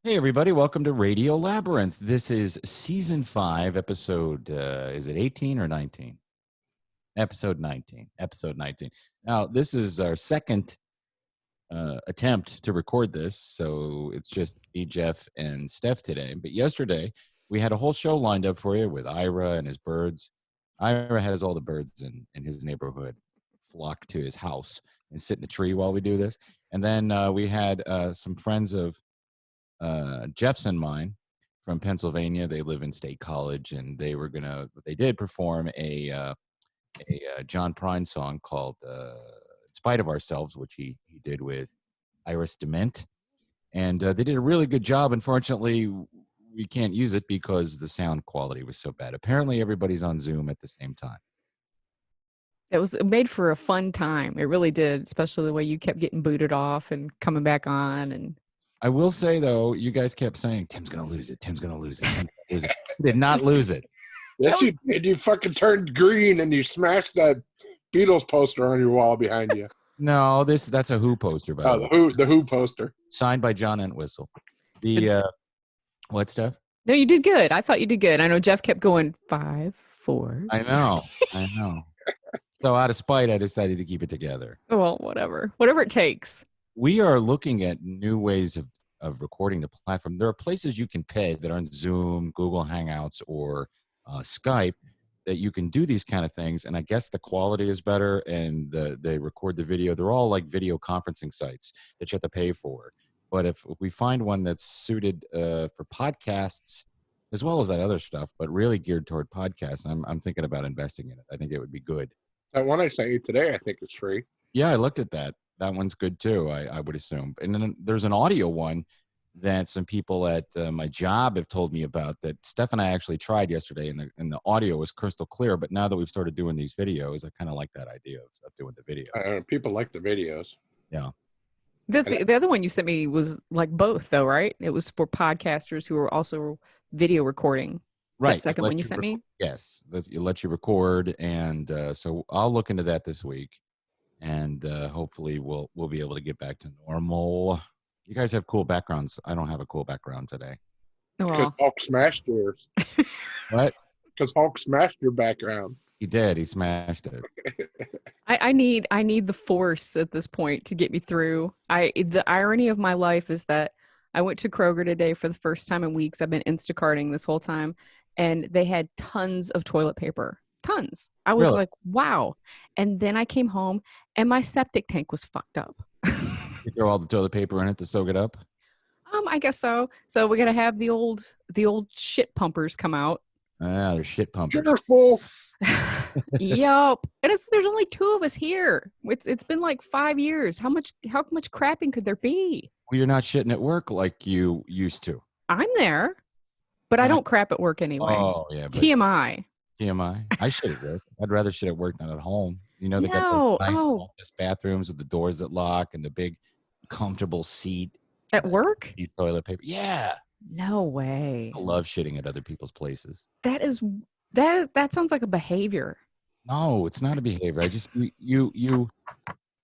Hey, everybody. Welcome to Radio Labyrinth. This is season 5, episode, is it 18 or 19? Episode 19. Episode 19. Now, this is our second attempt to record this, so it's just me, Jeff, and Steph today. But yesterday, we had a whole show lined up for you with Ira and his birds. Ira has all the birds in his neighborhood flock to his house and sit in a tree while we do this. And then we had some friends of Jeff's and mine from Pennsylvania. They live in State College, and they did perform a John Prine song called "In Spite of Ourselves," which he did with Iris Dement, and they did a really good job. Unfortunately, we can't use it because the sound quality was so bad. Apparently, everybody's on Zoom at the same time. It was made for a fun time. It really did, especially the way you kept getting booted off and coming back on. And I will say, though, you guys kept saying, Tim's going to lose it. Tim's going to lose it. Tim's gonna lose it. Did not lose it. Yes, you did. You fucking turned green and you smashed that Beatles poster on your wall behind you. No, that's a Who poster, by the way. The Who poster. Signed by John Entwistle. What, Steph? No, you did good. I thought you did good. I know Jeff kept going 5, 4. I know. So out of spite, I decided to keep it together. Well, whatever it takes. We are looking at new ways of recording the platform. There are places you can pay that aren't Zoom, Google Hangouts, or Skype that you can do these kind of things. And I guess the quality is better and they record the video. They're all like video conferencing sites that you have to pay for. But if we find one that's suited for podcasts, as well as that other stuff, but really geared toward podcasts, I'm thinking about investing in it. I think it would be good. That one I sent you today, I think it's free. Yeah, I looked at that. That one's good too, I would assume. And then there's an audio one that some people at my job have told me about that Steph and I actually tried yesterday, and the audio was crystal clear. But now that we've started doing these videos, I kind of like that idea of doing the videos. People like the videos. Yeah. The other one you sent me was like both, though, right? It was for podcasters who are also video recording. Right. The second one you sent me? Yes. It lets you record. And so I'll look into that this week. And hopefully we'll be able to get back to normal. You guys have cool backgrounds. I don't have a cool background today. Because Hulk smashed yours. What? Because Hulk smashed your background. He did. He smashed it. I need the force at this point to get me through. The irony of my life is that I went to Kroger today for the first time in weeks. I've been Instacarting this whole time, and they had tons of toilet paper. Tons. I was like, wow. And then I came home and my septic tank was fucked up. You throw all the toilet paper in it to soak it up? I guess so. So we're gonna have the old shit pumpers come out. They're shit pumpers. Yup. And there's only 2 of us here. It's been like 5 years. How much crapping could there be? Well, you're not shitting at work like you used to. I'm there, but I don't crap at work anyway. Oh yeah. TMI. I shit at work. I'd rather shit at work than at home. You know, they got the nice office bathrooms with the doors that lock and the big comfortable seat. At work? Toilet paper. Yeah. No way. I love shitting at other people's places. That sounds like a behavior. No, it's not a behavior. I just you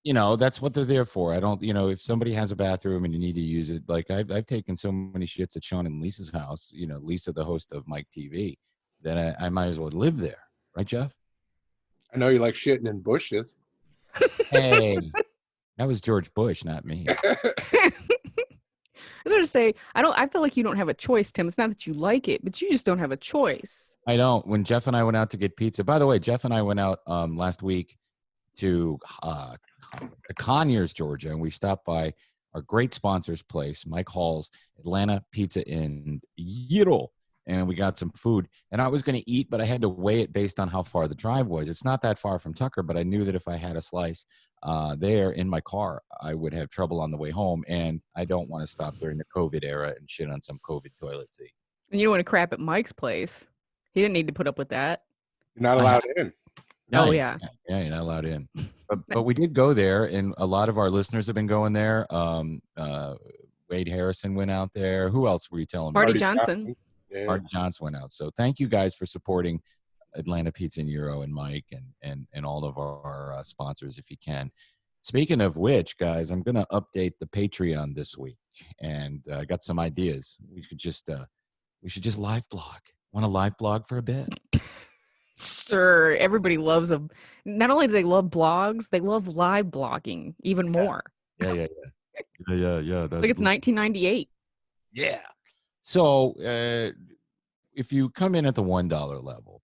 know, that's what they're there for. I don't, if somebody has a bathroom and you need to use it, like I've taken so many shits at Sean and Lisa's house, Lisa, the host of Mike TV, that I might as well live there. Right, Jeff? I know you like shitting in bushes. Hey, that was George Bush, not me. I was going to say, I feel like you don't have a choice, Tim. It's not that you like it, but you just don't have a choice. I don't. When Jeff and I went out to get pizza, by the way, Jeff and I went out last week to Conyers, Georgia, and we stopped by our great sponsor's place, Mike Hall's Atlanta Pizza in Ural, and we got some food. And I was going to eat, but I had to weigh it based on how far the drive was. It's not that far from Tucker, but I knew that if I had a slice there in my car, I would have trouble on the way home, and I don't want to stop during the COVID era and shit on some COVID toilet seat. And you don't want to crap at Mike's place. He didn't need to put up with that. You're not allowed in. No, yeah. Yeah, you're not allowed in. But we did go there, and a lot of our listeners have been going there. Wade Harrison went out there. Who else were you telling me? Marty Johnson. Yeah. Marty Johnson went out. So thank you guys for supporting Atlanta Pizza and Euro and Mike and all of our sponsors if you can. Speaking of which, guys, I'm going to update the Patreon this week. and I got some ideas. We should just live blog. Want to live blog for a bit? Sure. Everybody loves them. Not only do they love blogs, they love live blogging even more. Yeah. That's Like it's 1998. Yeah. So if you come in at the $1 level,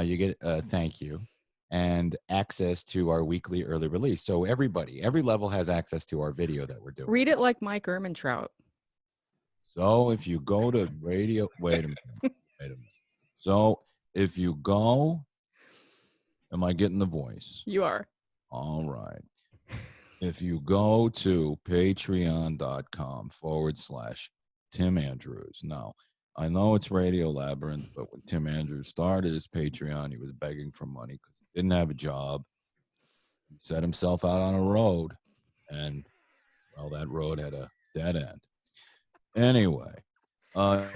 you get a thank you and access to our weekly early release. So every level has access to our video that we're doing. Read it like Mike Ehrmantraut. So if you go to radio, wait a minute. So if you go, am I getting the voice? You are. All right. If you go to patreon.com/Tim Andrews. Now, I know it's Radio Labyrinth, but when Tim Andrews started his Patreon, he was begging for money because he didn't have a job. He set himself out on a road, and, well, that road had a dead end. Anyway,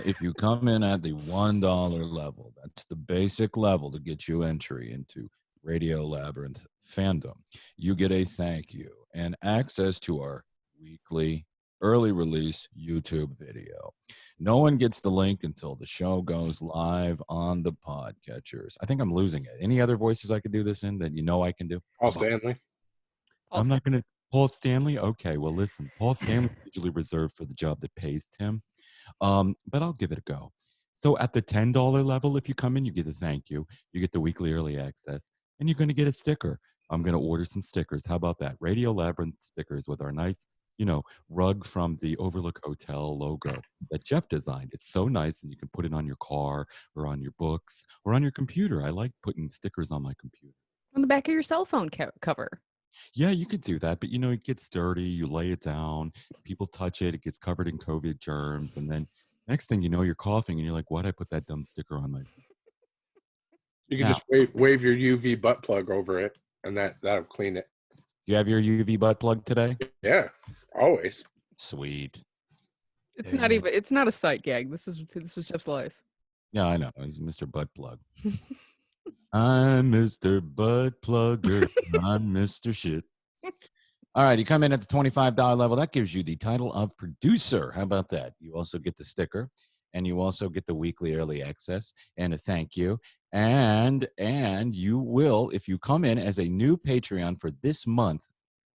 if you come in at the $1 level, that's the basic level to get you entry into Radio Labyrinth fandom. You get a thank you and access to our weekly early release YouTube video. No one gets the link until the show goes live on the podcatchers. I think I'm losing it. Any other voices I could do this in that I can do? Paul Stanley. I'm not going to. Paul Stanley? Okay, well, listen. Paul Stanley is usually reserved for the job that pays Tim. But I'll give it a go. So at the $10 level, if you come in, you get a thank you. You get the weekly early access, and you're going to get a sticker. I'm going to order some stickers. How about that? Radio Labyrinth stickers with our nice, rug from the Overlook Hotel logo that Jeff designed. It's so nice, and you can put it on your car or on your books or on your computer. I like putting stickers on my computer. On the back of your cell phone cover. Yeah, you could do that, but it gets dirty. You lay it down, people touch it, it gets covered in COVID germs, and then next thing you know, you're coughing, and you're like, "Why'd I put that dumb sticker on my?" You can just wave your UV butt plug over it, and that'll clean it. You have your UV butt plug today? Yeah, always. Sweet. It's not a sight gag. This is Jeff's life. Yeah, I know. He's Mr. Butt Plug. I'm Mr. Butt Plugger. I'm Mr. Shit. All right, you come in at the $25 level. That gives you the title of producer. How about that? You also get the sticker, and you also get the weekly early access and a thank you. And you will, if you come in as a new Patreon for this month,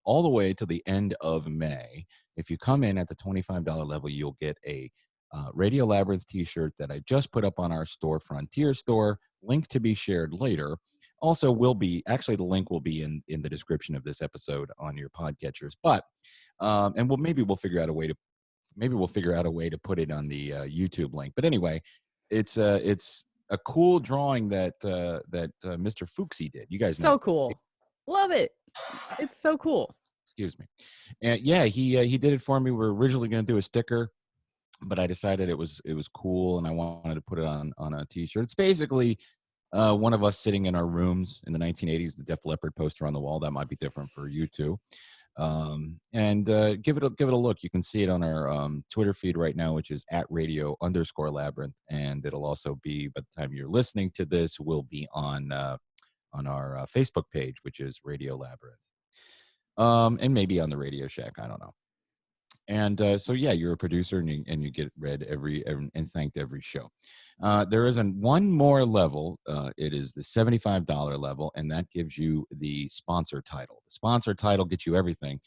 all the way to the end of May, if you come in at the $25 level, you'll get a Radio Labyrinth t-shirt that I just put up on our store, Frontier Store. Link to be shared later. Also the link will be in the description of this episode on your podcatchers. But and maybe we'll figure out a way to put it on the YouTube link. But anyway, it's a cool drawing that Mr. Fuchsy did. You guys know. So cool. Love it. It's so cool. Excuse me. And yeah, he did it for me. We were originally going to do a sticker, but I decided it was cool, and I wanted to put it on a t-shirt. It's basically one of us sitting in our rooms in the 1980s, the Def Leppard poster on the wall. That might be different for you too. And give it a look. You can see it on our Twitter feed right now, which is @radio_Labyrinth, and it'll also be, by the time you're listening to this, will be on our Facebook page, which is Radio Labyrinth, and maybe on the Radio Shack. I don't know. And so yeah, you're a producer, and you get read every and thanked every show. There is one more level. It is the $75 level, and that gives you the sponsor title. The sponsor title gets you everything: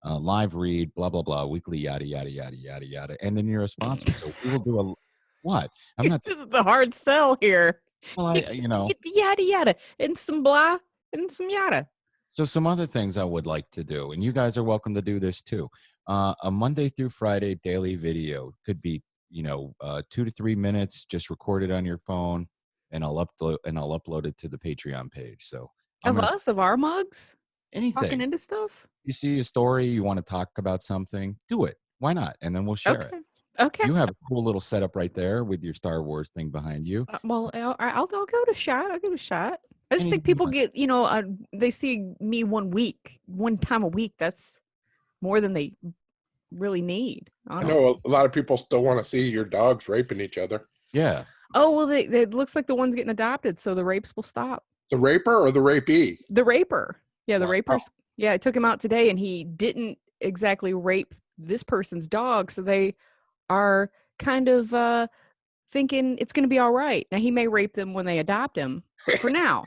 live read, blah blah blah, weekly, yada yada yada yada yada, and then you're a sponsor. So we will do what? I'm not. This is the hard sell here. Well, Get the yada yada and some blah and some yada. So some other things I would like to do, and you guys are welcome to do this too. A Monday through Friday daily video could be 2 to 3 minutes, just record it on your phone, and I'll upload it to the Patreon page. So of our mugs, anything, talking into stuff. You see a story, you want to talk about something, do it. Why not? And then we'll share it. Okay. You have a cool little setup right there with your Star Wars thing behind you. Well, I'll go to shot. I'll give it a shot. I just think people get, they see me one time a week. That's more than they really need. Honestly. I know a lot of people still want to see your dogs raping each other. Yeah. Oh, well, it looks like the one's getting adopted, so the rapes will stop. The raper or the rapee? The raper. Yeah, the rapers. Yeah, I took him out today, and he didn't exactly rape this person's dog, so they are kind of thinking it's going to be all right. Now he may rape them when they adopt him, but for now,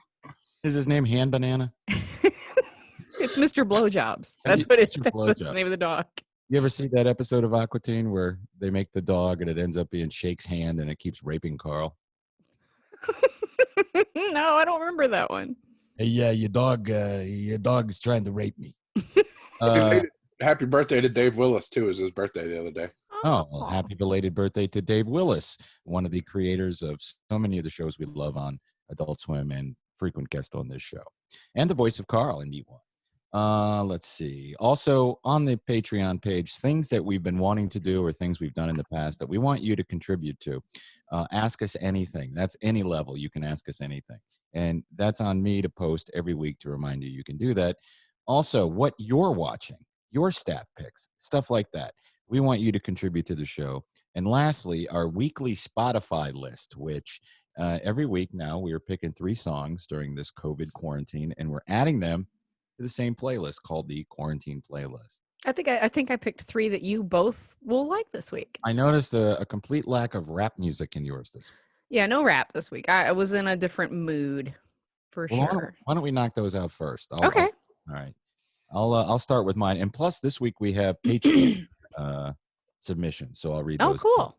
Is his name Hand Banana? it's Mr. Blowjobs. Maybe That's Mr. that's the Blowjob. name of the dog. You ever see that episode of Aqua Teen where they make the dog and it ends up being Shake's hand and it keeps raping Carl? No, I don't remember that one. Hey, yeah, your dog is trying to rape me. Happy birthday to Dave Willis, too. It was his birthday the other day. Oh, well, happy belated birthday to Dave Willis, one of the creators of so many of the shows we love on Adult Swim and frequent guest on this show. And the voice of Carl in E1. Let's see. Also, on the Patreon page, things that we've been wanting to do or things we've done in the past that we want you to contribute to. Ask us anything. That's any level. You can ask us anything. And that's on me to post every week to remind you can do that. Also, what you're watching, your staff picks, stuff like that. We want you to contribute to the show. And lastly, our weekly Spotify list, which every week now we are picking 3 songs during this COVID quarantine, and we're adding them to the same playlist called the Quarantine Playlist. I think I picked 3 that you both will like this week. I noticed a complete lack of rap music in yours this week. Yeah, no rap this week. I was in a different mood for sure. Why don't we knock those out first? Okay. All right. I'll start with mine. And plus, this week we have Patreon submissions, so I'll read those. Oh,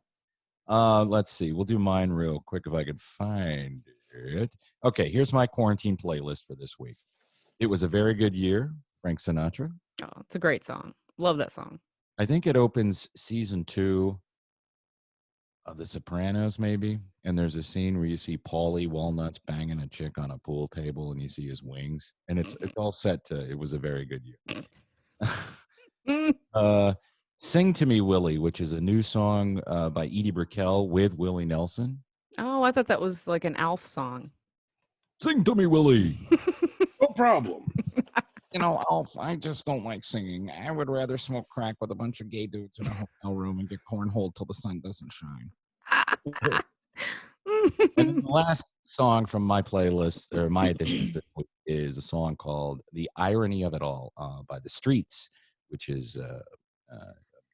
cool. Let's see. We'll do mine real quick if I could find it. Okay, here's my quarantine playlist for this week. It Was a Very Good Year, Frank Sinatra. Oh, it's a great song. Love that song. I think it opens season 2 of The Sopranos, maybe. And there's a scene where you see Paulie Walnuts banging a chick on a pool table, and you see his wings. And it's all set to It Was a Very Good Year. Sing to Me, Willie, which is a new song by Edie Brickell with Willie Nelson. Oh, I thought that was like an Alf song. Sing to me, Willie. No problem. Alf, I just don't like singing. I would rather smoke crack with a bunch of gay dudes in a hotel room and get cornholed till the sun doesn't shine. And the last song from my playlist, or my additions this week, is a song called The Irony of It All by The Streets, which is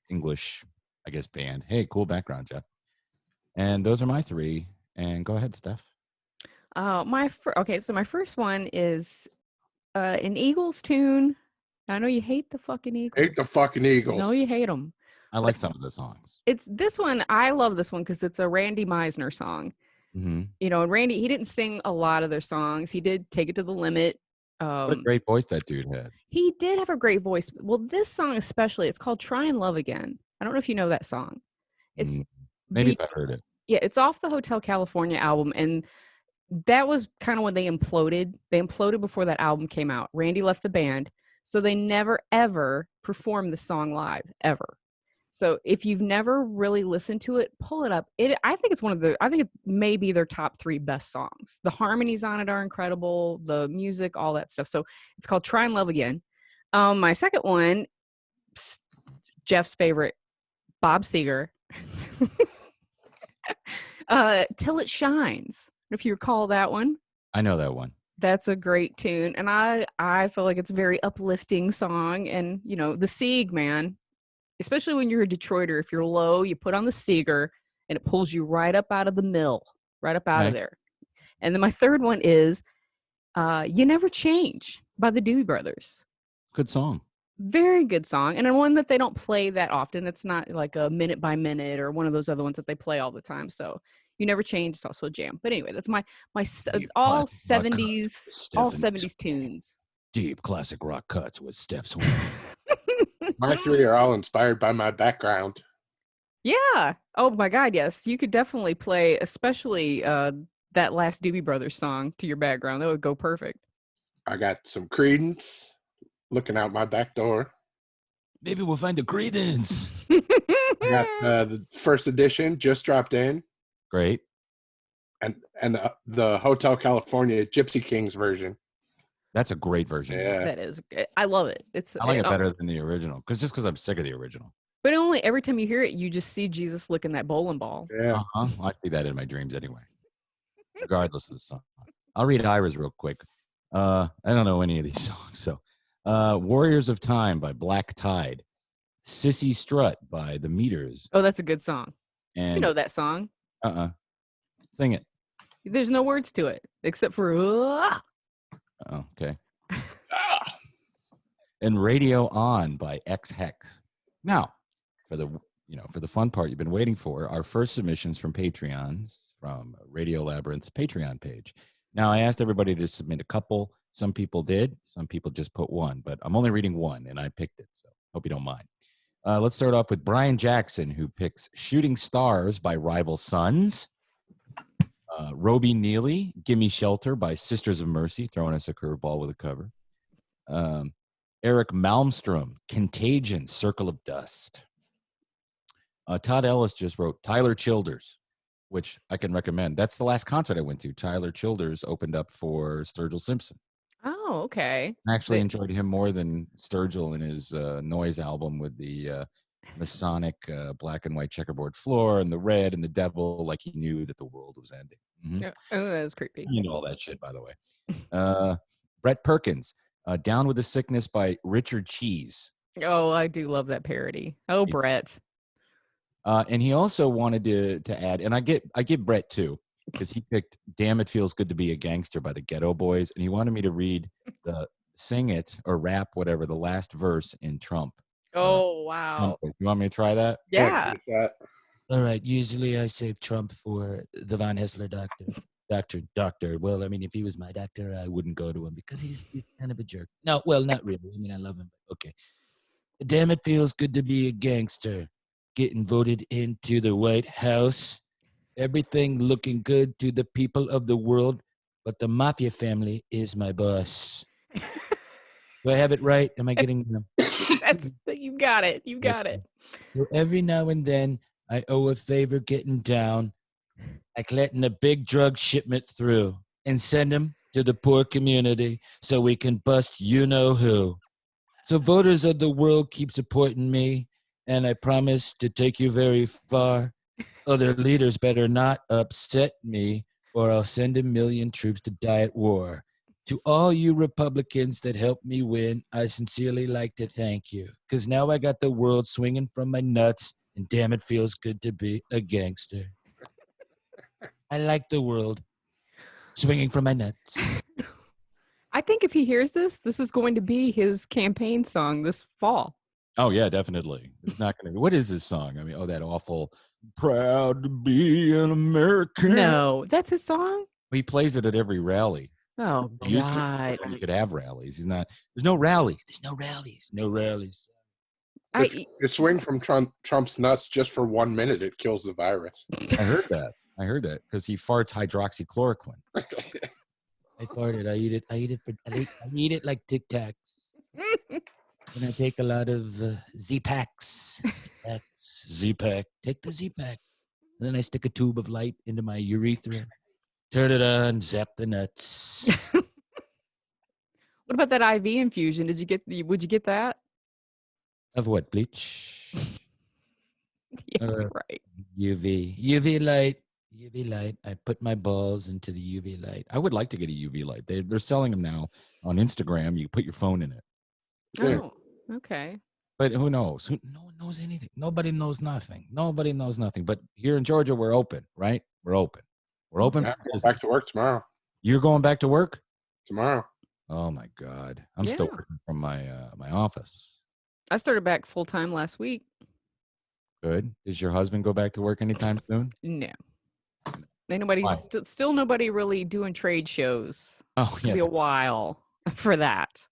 English, I guess, band. Hey, cool background, Jeff. And those are my 3. And go ahead, Steph. So my first one is an Eagles tune. I know you hate the fucking Eagles. Hate the fucking Eagles. No, you hate them. I like some of the songs. It's this one. I love this one because it's a Randy Meisner song. Mm-hmm. And Randy, he didn't sing a lot of their songs. He did Take It to the Limit. What a great voice that dude had. He did have a great voice. Well, this song especially, it's called Try and Love Again. I don't know if you know that song. It's maybe if I heard it. Yeah, it's off the Hotel California album, and that was kind of when they imploded. They imploded before that album came out. Randy left the band, so they never ever performed the song live ever. So if you've never really listened to it, pull it up. I think it may be their top 3 best songs. The harmonies on it are incredible, the music, all that stuff. So it's called Try and Love Again. My second one, Jeff's favorite, Bob Seger. Till It Shines. If you recall that one. I know that one. That's a great tune. And I feel like it's a very uplifting song. And, the Sieg, man, especially when you're a Detroiter, if you're low, you put on the Seeger and it pulls you right up out of the mill, right up out of there. And then my third one is You Never Change by the Doobie Brothers. Good song. Very good song. And one that they don't play that often. It's not like a minute by minute or one of those other ones that they play all the time. So You Never Change. It's also a jam. But anyway, that's my all 70s tunes. Deep classic rock cuts with Steph Swing. My 3 are all inspired by my background. Yeah. Oh my God. Yes. You could definitely play, especially that last Doobie Brothers song to your background. That would go perfect. I got some Creedence looking out my back door. Maybe we'll find the Creedence. I got the first edition just dropped in. Great. And the Hotel California Gypsy Kings version. That's a great version. Yeah. That is. I love it. I like it better than the original because I'm sick of the original. But only every time you hear it, you just see Jesus licking that bowling ball. Yeah. I see that in my dreams anyway, regardless of the song. I'll read Ira's real quick. I don't know any of these songs. So Warriors of Time by Black Tide. Sissy Strut by The Meters. Oh, that's a good song. And You know that song. Sing it. There's no words to it except for Oh, okay. And Radio On by X Hex. Now, for the fun part you've been waiting for, our first submissions from Patreons from Radio Labyrinth's Patreon page. Now, I asked everybody to submit a couple. Some people did. Some people just put one, but I'm only reading one, and I picked it, so hope you don't mind. Let's start off with Brian Jackson, who picks Shooting Stars by Rival Sons. Roby Neely, Gimme Shelter by Sisters of Mercy, throwing us a curveball with a cover. Eric Malmstrom, Contagion, Circle of Dust. Todd Ellis just wrote Tyler Childers, which I can recommend. That's the last concert I went to. Tyler Childers opened up for Sturgill Simpson. Oh, okay. I actually enjoyed him more than Sturgill in his Noise album with the Masonic black and white checkerboard floor and the red and the devil, like he knew that the world was ending. Mm-hmm. Oh, that was creepy. You know all that shit, by the way. Brett Perkins, Down with the Sickness by Richard Cheese. Oh, I do love that parody. Oh, Brett. And he also wanted to add, and I get Brett too, because he picked Damn It Feels Good to Be a Gangster by the Ghetto Boys, and he wanted me to read sing it or rap whatever the last verse in Trump. Oh, wow. You want me to try that? Yeah. All right. Usually I save Trump for the Von Hessler doctor. Doctor. Well, I mean, if he was my doctor, I wouldn't go to him because he's kind of a jerk. No, well, not really. I mean, I love him. But okay. Damn, it feels good to be a gangster. Getting voted into the White House. Everything looking good to the people of the world. But the mafia family is my boss. Do I have it right? Am I getting them? You got it. You got it. So every now and then, I owe a favor getting down, like letting a big drug shipment through and send them to the poor community so we can bust you-know-who. So voters of the world keep supporting me, and I promise to take you very far. Other leaders better not upset me, or I'll send 1,000,000 troops to die at war. To all you Republicans that helped me win, I sincerely like to thank you, because now I got the world swinging from my nuts, and damn, it feels good to be a gangster. I like the world swinging from my nuts. I think if he hears this is going to be his campaign song this fall. Oh, yeah, definitely. It's not going to be. What is his song? I mean, that awful, proud to be an American. No, that's his song? He plays it at every rally. Oh, God. You could have rallies. There's no rallies. No rallies. If you swing from Trump's nuts just for 1 minute, it kills the virus. I heard that because he farts hydroxychloroquine. I farted. I eat it like Tic Tacs. And I take a lot of Z-Packs. Z-Pack. Take the Z-Pack. And then I stick a tube of light into my urethra. Turn it on, zap the nuts. What about that IV infusion? Would you get that? Of what, bleach? Yeah, right. UV light. I put my balls into the UV light. I would like to get a UV light. They're selling them now on Instagram. You put your phone in it. Oh, okay. But who knows? No one knows anything. Nobody knows nothing. But here in Georgia, we're open, right? We're open. We're open. Yeah, back to work tomorrow. You're going back to work? Tomorrow. Oh, my God. I'm still working from my office. I started back full-time last week. Good. Does your husband go back to work anytime soon? No. Ain't nobody, still nobody really doing trade shows. Oh, it's going to be a while for that.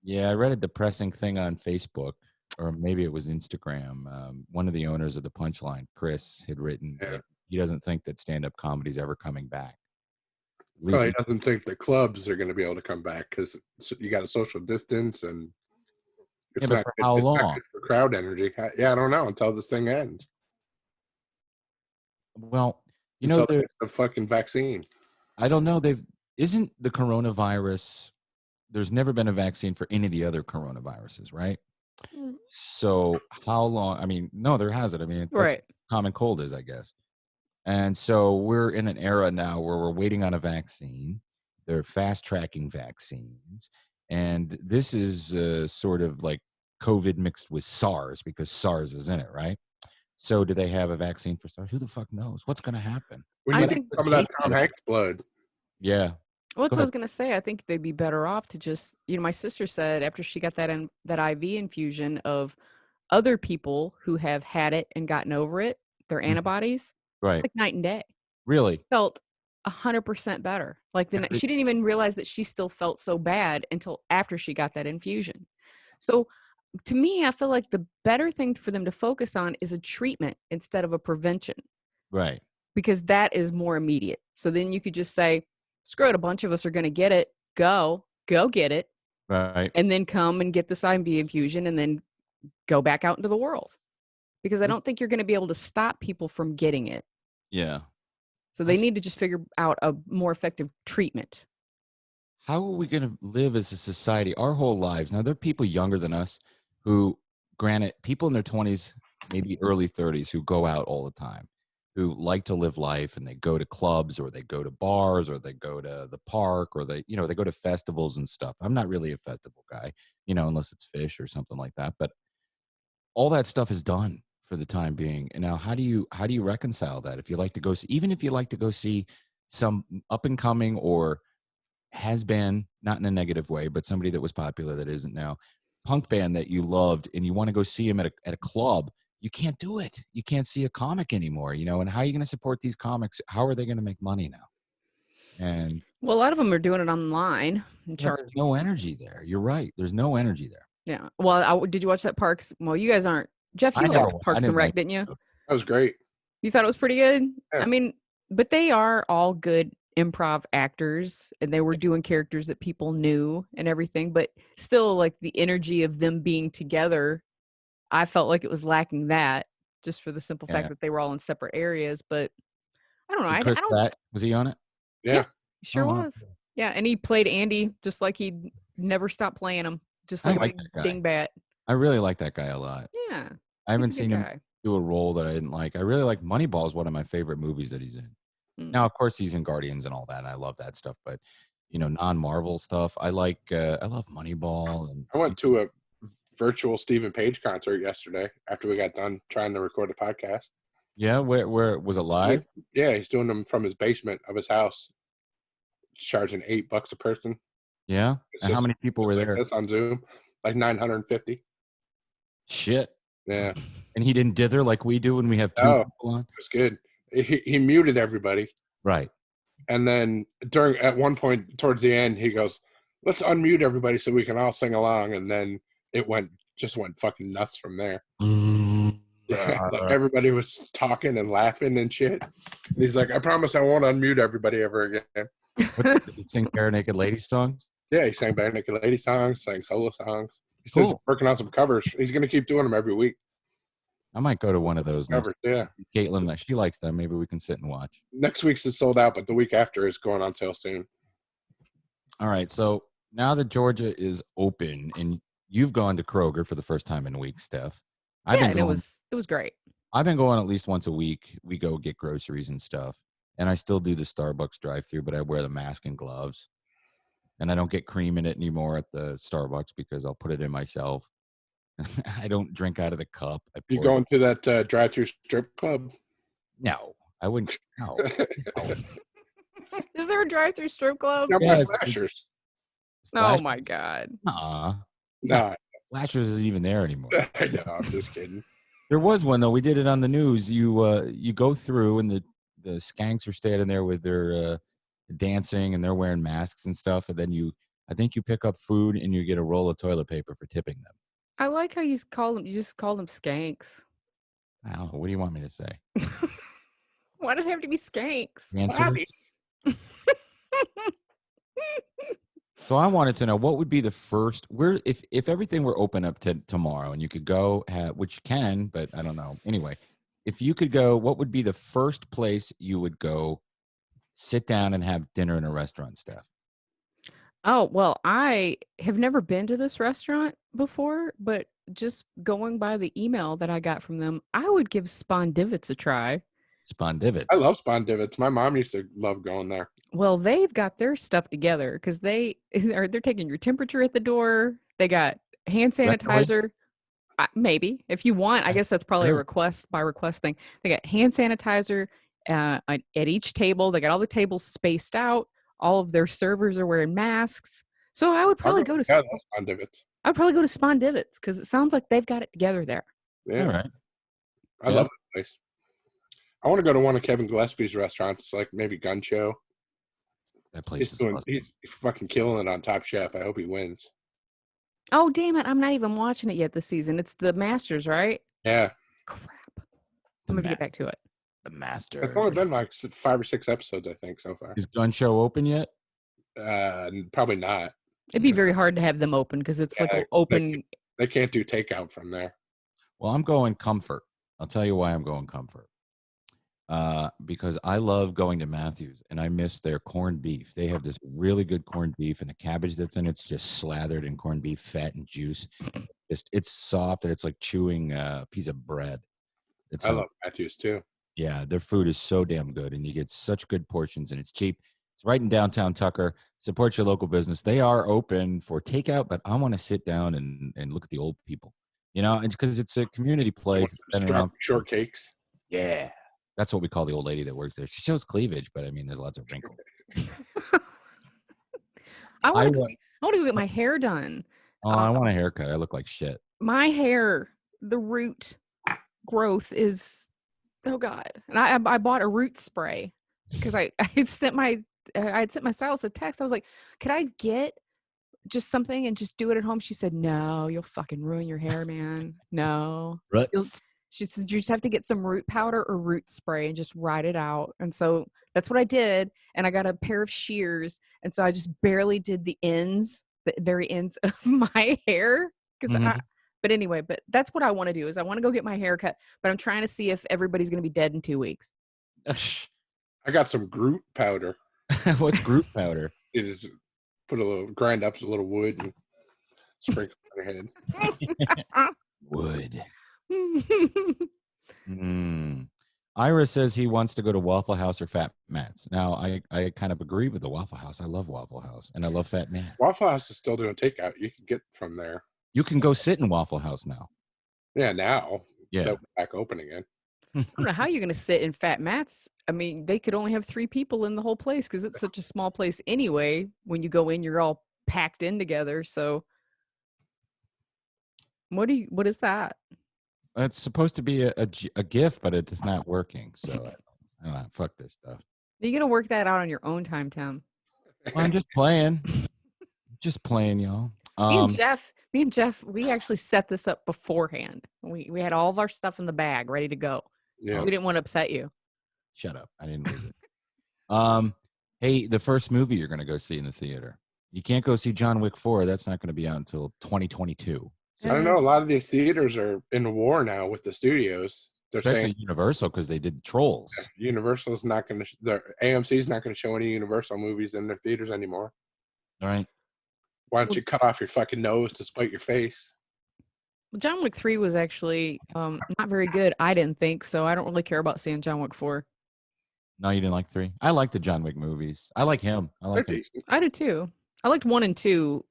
Yeah, I read a depressing thing on Facebook, or maybe it was Instagram. One of the owners of the Punchline, Chris, had written that he doesn't think that stand-up comedy is ever coming back. Well, he doesn't think the clubs are going to be able to come back because you got a social distance and it's not for how long? Not good for crowd energy. I don't know until this thing ends. Well, the fucking vaccine. I don't know. Isn't the coronavirus? There's never been a vaccine for any of the other coronaviruses, right? Mm. So how long? I mean, no, there hasn't. I mean, that's right. Common cold is, I guess. And so we're in an era now where we're waiting on a vaccine. They're fast tracking vaccines. And this is sort of like COVID mixed with SARS because SARS is in it, right? So do they have a vaccine for SARS? Who the fuck knows? What's going to happen? We I need think some of that Tom Hanks blood. Yeah. Well, that's Go what I was ahead. gonna say. I think they'd be better off to just, my sister said after she got that IV infusion of other people who have had it and gotten over it, their Mhm. antibodies, it's Right. like night and day. Really? Felt 100% better. Like she didn't even realize that she still felt so bad until after she got that infusion. So to me, I feel like the better thing for them to focus on is a treatment instead of a prevention, Right. because that is more immediate. So then you could just say, screw it, a bunch of us are going to get it. Go get it, Right. and then come and get this IV infusion and then go back out into the world. Because I don't think you're going to be able to stop people from getting it. Yeah. So they need to just figure out a more effective treatment. How are we going to live as a society our whole lives? Now, there are people younger than us who, granted, people in their 20s, maybe early 30s, who go out all the time, who like to live life, and they go to clubs or they go to bars or they go to the park or they go to festivals and stuff. I'm not really a festival guy, unless it's Fish or something like that. But all that stuff is done for the time being. And now how do you reconcile that? If you like to go see, even if you like to go see some up and coming or has been, not in a negative way, but somebody that was popular that isn't now, punk band that you loved, and you want to go see him at a club, you can't do it. You can't see a comic anymore, and how are you going to support these comics? How are they going to make money now? And Well, a lot of them are doing it online. there's no energy there. You're right. There's no energy there. Yeah. Well, did you watch that Parks? Well, you guys aren't. Jeff, you liked Parks and Rec, didn't you? That was great. You thought it was pretty good? Yeah. I mean, but they are all good improv actors, and they were doing characters that people knew and everything, but still, like, the energy of them being together, I felt like it was lacking that, just for the simple fact that they were all in separate areas. But I don't know. I don't. Pratt, was he on it? Yeah. Sure was. Yeah, and he played Andy just like he'd never stopped playing him, just like a big dingbat. I really like that guy a lot. Yeah. I haven't seen him do a role that I didn't like. I really like Moneyball is one of my favorite movies that he's in. Now, of course, he's in Guardians and all that, and I love that stuff. But non-Marvel stuff, I love Moneyball. And I went to a virtual Stephen Page concert yesterday after we got done trying to record a podcast. Yeah, where was it live? Yeah, he's doing them from his basement of his house, charging $8 a person. Yeah, and how many people were there? That's on Zoom, like 950. Shit. Yeah, and he didn't dither like we do when we have two people on. It was good. He muted everybody. Right. And then at one point towards the end, he goes, "Let's unmute everybody so we can all sing along." And then it went fucking nuts from there. Yeah, like everybody was talking and laughing and shit. And he's like, "I promise I won't unmute everybody ever again." Did he sing Bare Naked Ladies songs? Yeah, he sang Bare Naked Ladies songs, sang solo songs. He says he's working on some covers. He's going to keep doing them every week. I might go to one of those. Covers, yeah. Caitlin, she likes them. Maybe we can sit and watch. Next week's is sold out, but the week after is going on sale soon. All right, so now that Georgia is open, and you've gone to Kroger for the first time in weeks, Steph. It was great. I've been going at least once a week. We go get groceries and stuff, and I still do the Starbucks drive-through, but I wear the mask and gloves. And I don't get cream in it anymore at the Starbucks because I'll put it in myself. I don't drink out of the cup. You going to that drive-through strip club? No, I wouldn't. No. Is there a drive-through strip club? Yeah, Flashers. Oh my God. No. Flashers isn't even there anymore. I know. I'm just kidding. There was one though. We did it on the news. You go through and the skanks are standing there with their dancing and they're wearing masks and stuff, and then I think you pick up food and you get a roll of toilet paper for tipping them. I like how you just called them skanks. Wow, what do you want me to say? Why does it have to be skanks? So I wanted to know what would be the first if everything were open up to tomorrow and you could go, which you can, but I don't know. Anyway, if you could go, what would be the first place you would go sit down and have dinner in a restaurant, Steph? Oh, well, I have never been to this restaurant before, but just going by the email that I got from them, I would give Spondivits a try. Spondivits. I love Spondivits. My mom used to love going there. Well, they've got their stuff together because they're taking your temperature at the door. They got hand sanitizer, Maybe if you want, I guess that's probably a Sure. request by request thing. They got hand sanitizer at each table. They got all the tables spaced out. All of their servers are wearing masks. So I would probably go to Yeah, that's fun of it. I'd probably go to Spondivits because it sounds like they've got it together there. Yeah, All right. I love that place. I want to go to one of Kevin Gillespie's restaurants, like maybe Gun Show. That place is awesome. He's fucking killing it on Top Chef. I hope he wins. Oh, damn it. I'm not even watching it yet this season. It's the Masters, right? Yeah. Crap. I'm going to get back to it. The Master. It's only been like 5 or 6 episodes, I think, so far. Is Gun Show open yet? Probably not. It'd be very hard to have them open because it's like an open. They can't do takeout from there. Well, I'm going Comfort. I'll tell you why I'm going Comfort. Because I love going to Matthews and I miss their corned beef. They have this really good corned beef, and the cabbage that's in it's just slathered in corned beef fat and juice. It's soft and it's like chewing a piece of bread. I love Matthews too. Yeah, their food is so damn good, and you get such good portions, and it's cheap. It's right in downtown Tucker. Support your local business. They are open for takeout, but I want to sit down and look at the old people. You know, because it's a community place. It's been around. Shortcakes. Yeah. That's what we call the old lady that works there. She shows cleavage, but I mean, there's lots of wrinkles. I want to go get my hair done. Oh, I want a haircut. I look like shit. My hair, the root growth is, oh God. And I bought a root spray because I had sent my stylist a text. I was like, could I get just something and just do it at home? She said, no, you'll fucking ruin your hair, man. No. She said, you just have to get some root powder or root spray and just ride it out. And so that's what I did. And I got a pair of shears. And so I just barely did the very ends of my hair. But anyway, that's what I want to do is I want to go get my hair cut. But I'm trying to see if everybody's going to be dead in 2 weeks. I got some Groot powder. What's Groot powder? It is grind up a little wood and sprinkle on your head. Wood. Ira says he wants to go to Waffle House or Fat Matt's. Now, I kind of agree with the Waffle House. I love Waffle House, and I love Fat Matt. Waffle House is still doing takeout. You can get from there. You can go sit in Waffle House now. Yeah, now. Yeah. They're back open again. I don't know how you're going to sit in Fat Matt's. I mean, they could only have 3 people in the whole place because it's such a small place anyway. When you go in, you're all packed in together. So what is that? It's supposed to be a gift, but it's not working. So I don't know, fuck this stuff. You're going to work that out on your own time, Tim. Well, I'm just playing. Just playing, y'all. Me and Jeff, we actually set this up beforehand. We had all of our stuff in the bag ready to go. Yeah. We didn't want to upset you. Shut up. I didn't lose it. Hey, the first movie you're going to go see in the theater. You can't go see John Wick 4. That's not going to be out until 2022. So I don't know. A lot of these theaters are in war now with the studios. They're Especially saying Universal because they did Trolls. Universal's not going to. AMC's not going to show any Universal movies in their theaters anymore. All right. Why don't you cut off your fucking nose to spite your face? Well, John Wick 3 was actually not very good. I didn't think so. I don't really care about seeing John Wick 4. No, you didn't like 3? I like the John Wick movies. I like him. I like him. I did too. I liked 1 and 2.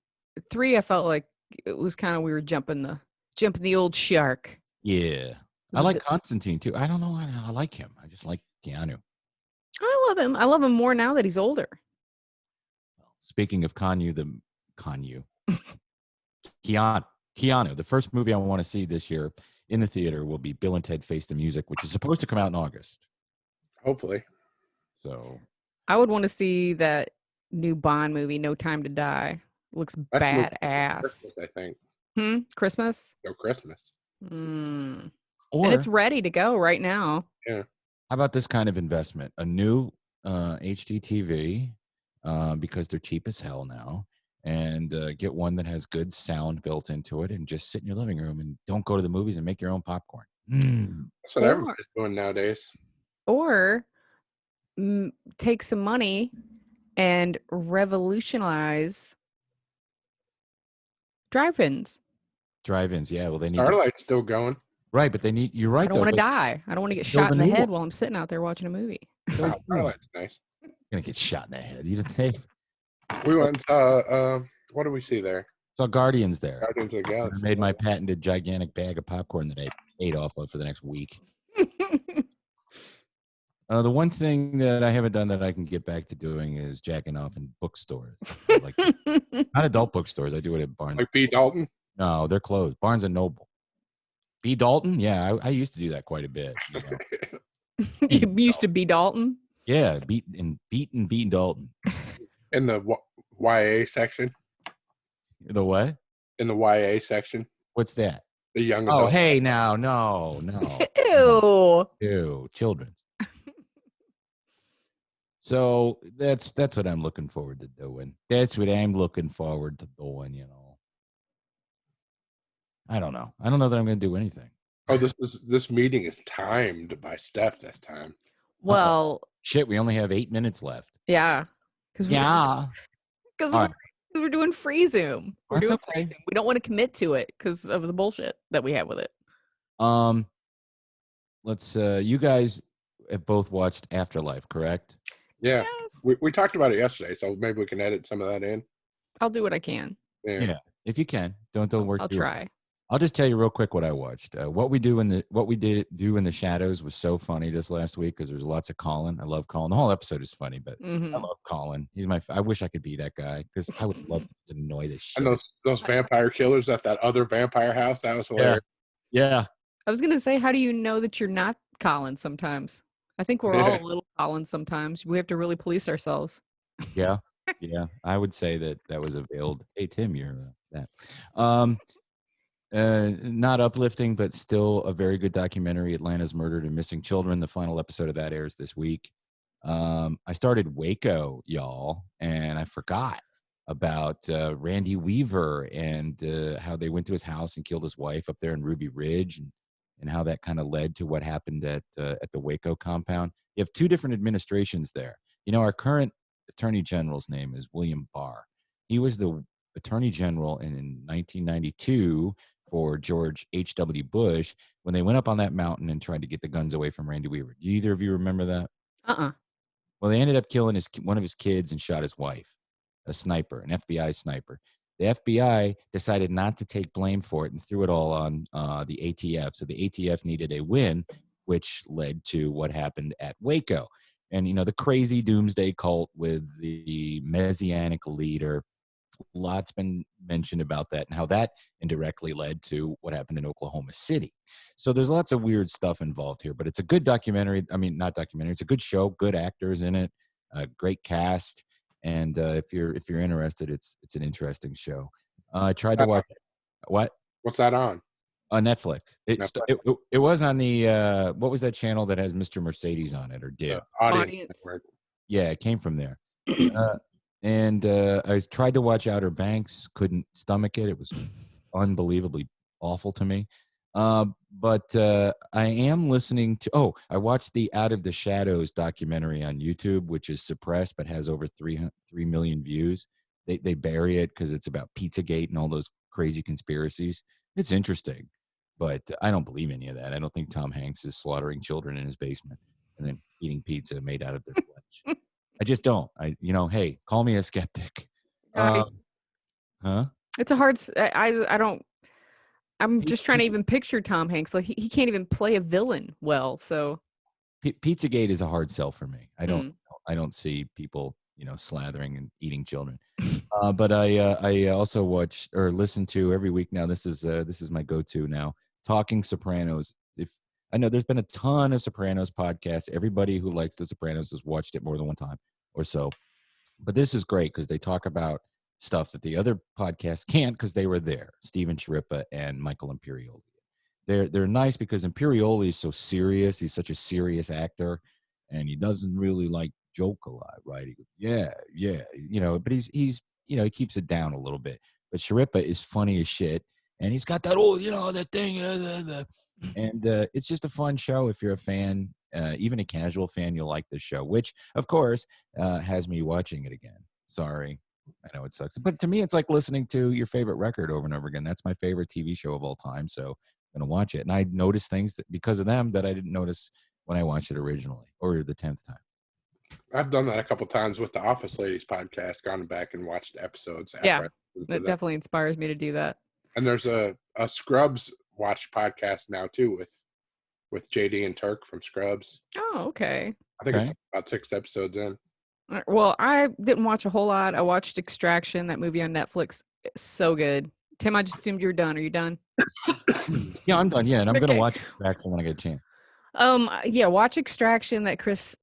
3, I felt like it was kind of we were jumping the old shark. Yeah. I like Constantine too. I don't know why I like him. I just like Keanu. I love him. I love him more now that he's older. Speaking of Keanu, the first movie I want to see this year in the theater will be Bill and Ted Face the Music, which is supposed to come out in August. Hopefully. So I would want to see that new Bond movie, No Time to Die. Looks badass. Christmas, I think. Christmas? No Christmas. And or it's ready to go right now. Yeah. How about this kind of investment? A new HD TV, because they're cheap as hell now, and get one that has good sound built into it, and just sit in your living room and don't go to the movies and make your own popcorn. That's what everybody's doing nowadays. Or take some money and revolutionize drive-ins. Drive-ins, yeah. Well, they need Starlight's still going. Right, but they need. You're right. I don't want to die. I don't want to get shot in the head while I'm sitting out there watching a movie. Starlight's nice. Gonna get shot in the head. You think? We went. What did we see there? Saw Guardians there. Guardians of the I Galaxy. made my patented gigantic bag of popcorn that I ate off of for the next week. The one thing that I haven't done that I can get back to doing is jacking off in bookstores. Like not adult bookstores. I do it at Barnes. Like B. Dalton? No, they're closed. Barnes and Noble. B. Dalton? Yeah, I used to do that quite a bit. You know? You used to be Dalton? Yeah, beaten Dalton. In the YA section? The what? In the YA section? What's that? The young Oh, adult. hey, now, no. Ew. Children's. So that's what I'm looking forward to doing. That's what I'm looking forward to doing, you know. I don't know that I'm going to do anything. Oh, this meeting is timed by Steph this time. Well, shit, we only have 8 minutes left. Yeah. Because we're doing free Zoom. We're That's doing okay. free Zoom. We don't want to commit to it because of the bullshit that we have with it. Let's you guys have both watched Afterlife, correct? Yeah. Yes. We talked about it yesterday, so maybe we can edit some of that in. I'll do what I can. Yeah. If you can. Don't work. I'll try. I'll just tell you real quick what I watched. What we did in the shadows was so funny this last week because there's lots of Colin. I love Colin. The whole episode is funny, but I love Colin. He's I wish I could be that guy because I would love to annoy the shit. And those vampire killers at that other vampire house, that was hilarious. Yeah. I was gonna say, how do you know that you're not Colin sometimes? I think we're all a little Colin sometimes. We have to really police ourselves. Yeah. I would say that was a veiled. Hey Tim, you're that. Not uplifting, but still a very good documentary, Atlanta's Murdered and Missing Children. The final episode of that airs this week. I started Waco, y'all, and I forgot about Randy Weaver and how they went to his house and killed his wife up there in Ruby Ridge, and how that kind of led to what happened at the Waco compound. You have two different administrations there. You know, our current attorney general's name is William Barr. He was the attorney general in 1992 for George H.W. Bush when they went up on that mountain and tried to get the guns away from Randy Weaver. Do either of you remember that? Well, they ended up killing one of his kids and shot his wife, a sniper, an FBI sniper. The FBI decided not to take blame for it and threw it all on the ATF. So the ATF needed a win, which led to what happened at Waco. And, you know, the crazy doomsday cult with the messianic leader, lots been mentioned about that and how that indirectly led to what happened in Oklahoma City. So there's lots of weird stuff involved here, but it's a good documentary. I mean, not documentary. It's a good show, good actors in it, a great cast. And if you're interested, it's an interesting show. I tried to watch what? What's that on? Netflix. It was on the what was that channel that has Mr. Mercedes on it or did? Audience. Yeah, it came from there. And I tried to watch Outer Banks, couldn't stomach it. It was unbelievably awful to me. But I am listening to, I watched the Out of the Shadows documentary on YouTube, which is suppressed but has over 3 million views. They bury it because it's about Pizzagate and all those crazy conspiracies. It's interesting, but I don't believe any of that. I don't think Tom Hanks is slaughtering children in his basement and then eating pizza made out of their flesh. I just don't. Hey, call me a skeptic. Huh? It's a hard. I don't. I'm just trying to even picture Tom Hanks. Like he can't even play a villain well. So Pizzagate is a hard sell for me. I don't see people, slathering and eating children. But I also watch or listen to every week now. This is my go-to now. Talking Sopranos. If I know there's been a ton of Sopranos podcasts. Everybody who likes The Sopranos has watched it more than one time or so. But this is great because they talk about stuff that the other podcasts can't because they were there. Steven Sciarippa and Michael Imperioli. They're nice because Imperioli is so serious. He's such a serious actor, and he doesn't really joke a lot, right? He goes, yeah, but he's he keeps it down a little bit. But Sciarippa is funny as shit, and he's got that that thing, and it's just a fun show if you're a fan, even a casual fan. You'll like this show, which of course has me watching it again. Sorry. I know it sucks, but to me, it's like listening to your favorite record over and over again. That's my favorite TV show of all time. So I'm going to watch it. And I noticed things because of them that I didn't notice when I watched it originally or the 10th time. I've done that a couple times with the Office Ladies podcast, gone back and watched episodes after I That definitely inspires me to do that. And there's a Scrubs watch podcast now too with JD and Turk from Scrubs. Oh, okay. I think it's about 6 episodes in. Well, I didn't watch a whole lot. I watched Extraction, that movie on Netflix. It's so good. Tim, I just assumed you were done. Are you done? Yeah, I'm done. Yeah, and I'm Okay. gonna watch Extraction when I get a chance. Yeah, watch Extraction, that Chris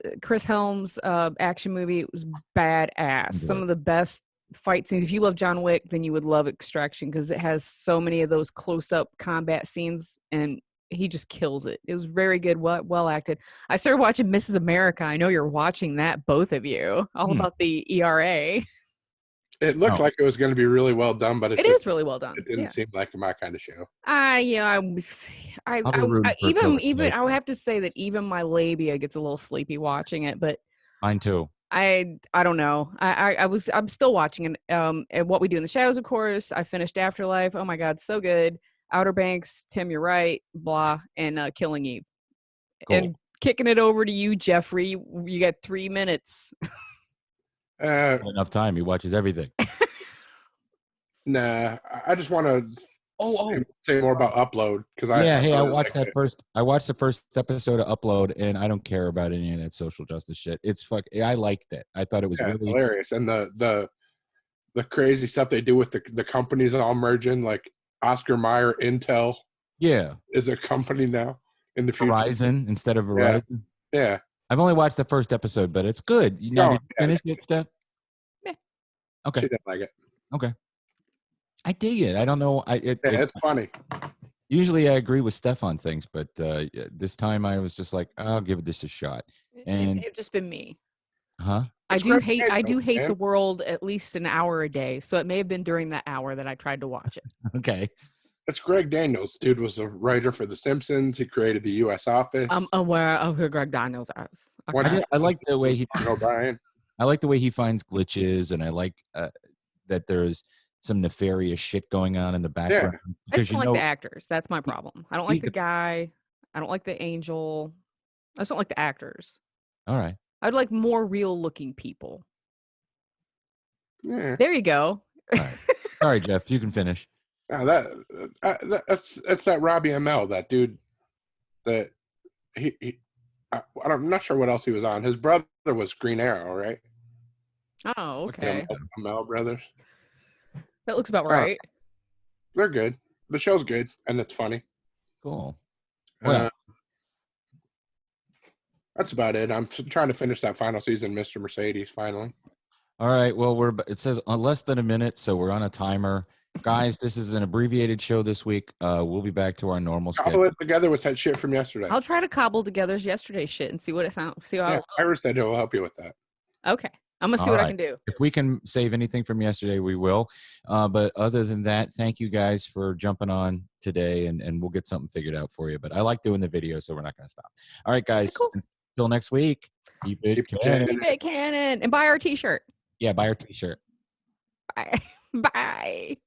Helms action movie. It was badass. Some of the best fight scenes. If you love John Wick, then you would love Extraction because it has so many of those close-up combat scenes, and he just kills it. It was very good, well acted. I started watching Mrs. America. I know you're watching that, both of you. All about the ERA. It looked like it was going to be really well done, but it is really well done. It didn't seem like my kind of show. Yeah, I would have to say that even my labia gets a little sleepy watching it, but mine too. I don't know. I'm still watching it. And What We Do in the Shadows, of course. I finished Afterlife. Oh my God, so good. Outer Banks, Tim, you're right. Blah, and Killing Eve. Cool. And kicking it over to you, Jeffrey. You got 3 minutes. Not enough time. He watches everything. Nah, I just want to say more about Upload because I watched that first. I watched the first episode of Upload, and I don't care about any of that social justice shit. It's I liked it. I thought it was really hilarious, and the crazy stuff they do with the companies all merging, like Oscar Mayer Intel. Yeah, is a company now in the future. Verizon instead of Verizon. Yeah. I've only watched the first episode, but it's good. Did you finish it, Steph? Yeah. Okay. She didn't like it. Okay. I dig it. I don't know. It's funny. Usually I agree with Steph on things, but this time I was just like, I'll give this a shot. And it's just been me. Huh? I do hate the world at least an hour a day. So it may have been during that hour that I tried to watch it. Okay. It's Greg Daniels. Dude was a writer for The Simpsons. He created the U.S. Office. I'm aware of who Greg Daniels is. Okay. I like the way he. O'Brien. I like the way he finds glitches, and I like that there's some nefarious shit going on in the background. Yeah. I just don't like the actors. That's my problem. I don't like the guy. I don't like the angel. I just don't like the actors. All right. I'd like more real-looking people. Yeah. There you go. All right. Sorry, Jeff. You can finish. That's that Robbie ML, that dude. That I'm not sure what else he was on. His brother was Green Arrow, right? Oh, okay. ML brothers. That looks about right. They're good. The show's good, and it's funny. Cool. Well, that's about it. I'm trying to finish that final season, Mr. Mercedes, finally. All right. Well, it says less than a minute, so we're on a timer. Guys, this is an abbreviated show this week. We'll be back to our normal schedule. Cobble it together with that shit from yesterday. I'll try to cobble together yesterday's shit and see what it sounds. See how Ira said he'll help you with that. Okay. I'm going to see what I can do. If we can save anything from yesterday, we will. But other than that, thank you guys for jumping on today, and we'll get something figured out for you. But I like doing the video, so we're not going to stop. All right, guys. Cool. Until next week. Keep it canon. Keep it canon. And buy our t-shirt. Yeah, buy our t-shirt. Bye. Bye.